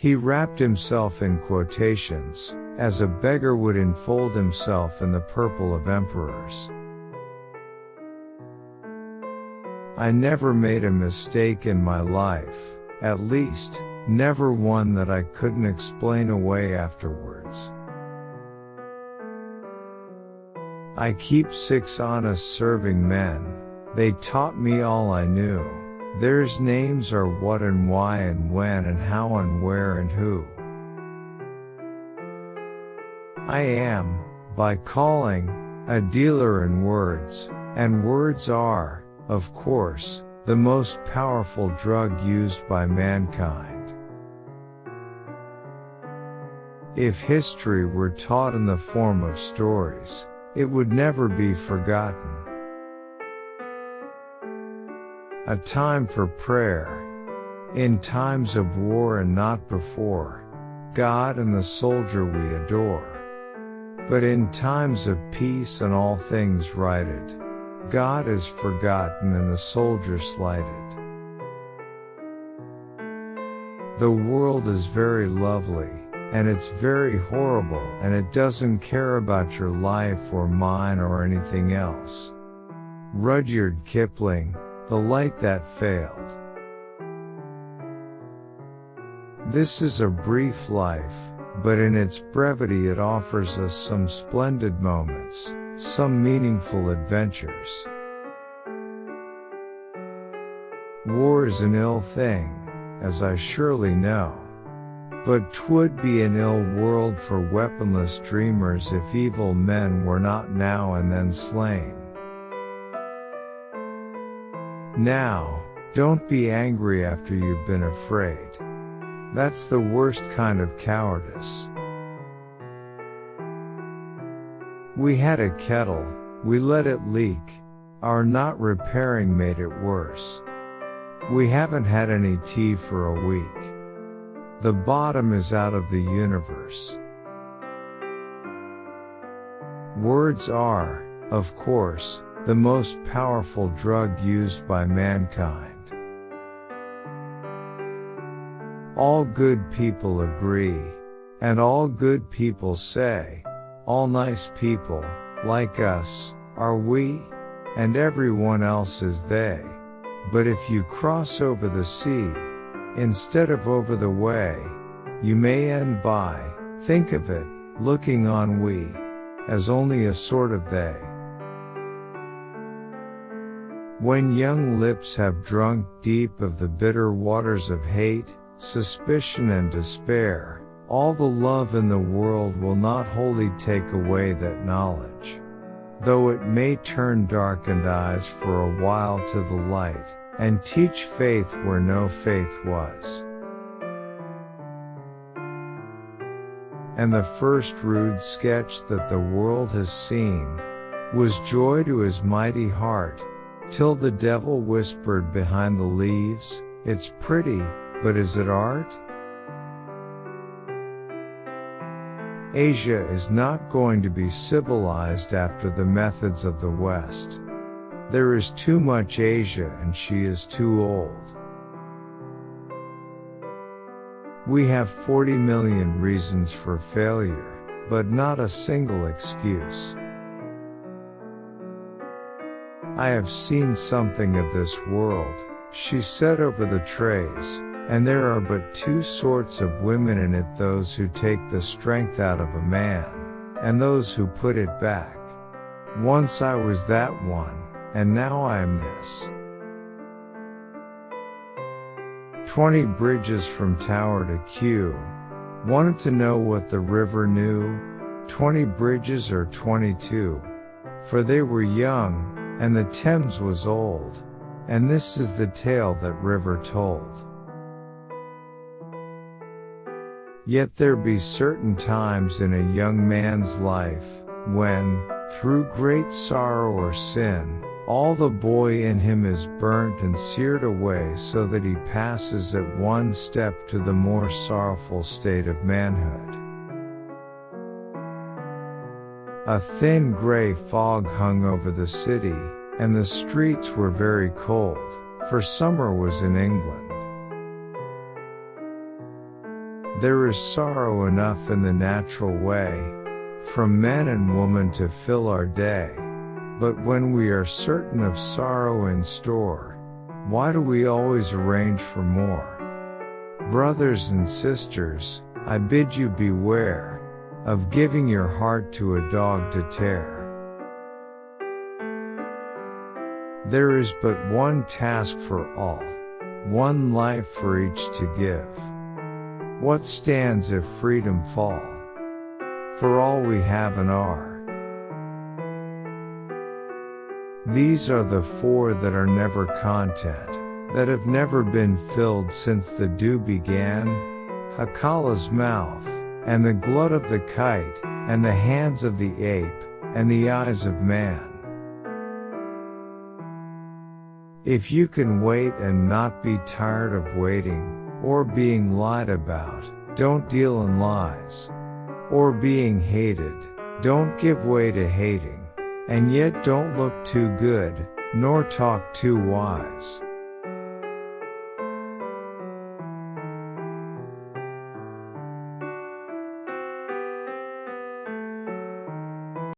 He wrapped himself in quotations, as a beggar would enfold himself in the purple of emperors. I never made a mistake in my life, at least, never one that I couldn't explain away afterwards. I keep 6 honest serving men, they taught me all I knew. Theirs names are what and why and when and how and where and who. I am, by calling, a dealer in words, and words are, of course, the most powerful drug used by mankind. If history were taught in the form of stories, it would never be forgotten. A time for prayer. In times of war and not before, God and the soldier we adore. But in times of peace and all things righted, God is forgotten and the soldier slighted. The world is very lovely, and it's very horrible, and it doesn't care about your life or mine or anything else. Rudyard Kipling, The Light That Failed. This is a brief life, but in its brevity it offers us some splendid moments, some meaningful adventures. War is an ill thing, as I surely know. But 'twould be an ill world for weaponless dreamers if evil men were not now and then slain. Now, don't be angry after you've been afraid. That's the worst kind of cowardice. We had a kettle, we let it leak, our not repairing made it worse. We haven't had any tea for a week. The bottom is out of the universe. Words are, of course, the most powerful drug used by mankind. All good people agree, and all good people say, all nice people, like us, are we, and everyone else is they. But if you cross over the sea, instead of over the way, you may end by, think of it, looking on we, as only a sort of they. When young lips have drunk deep of the bitter waters of hate, suspicion and despair, all the love in the world will not wholly take away that knowledge. Though it may turn darkened eyes for a while to the light, and teach faith where no faith was. And the first rude sketch that the world has seen was joy to his mighty heart, till the devil whispered behind the leaves, "It's pretty, but is it art?" Asia is not going to be civilized after the methods of the West. There is too much Asia and she is too old. We have 40 million reasons for failure, but not a single excuse. I have seen something of this world, she said over the trays, and there are but 2 sorts of women in it: those who take the strength out of a man, and those who put it back. Once I was that one, and now I am this. 20 bridges from tower to queue. Wanted to know what the river knew? 20 bridges or 22? For they were young, and the Thames was old, and this is the tale that river told. Yet there be certain times in a young man's life, when, through great sorrow or sin, all the boy in him is burnt and seared away, so that he passes at one step to the more sorrowful state of manhood. A thin gray fog hung over the city, and the streets were very cold, for summer was in England. There is sorrow enough in the natural way, from man and woman to fill our day. But when we are certain of sorrow in store, why do we always arrange for more? Brothers and sisters, I bid you beware of giving your heart to a dog to tear. There is but one task for all, one life for each to give. What stands if freedom fall? For all we have and are. These are the four that are never content, that have never been filled since the dew began, Hakala's mouth, and the glut of the kite, and the hands of the ape, and the eyes of man. If you can wait and not be tired of waiting, or being lied about, don't deal in lies. Or being hated, don't give way to hating. And yet don't look too good, nor talk too wise.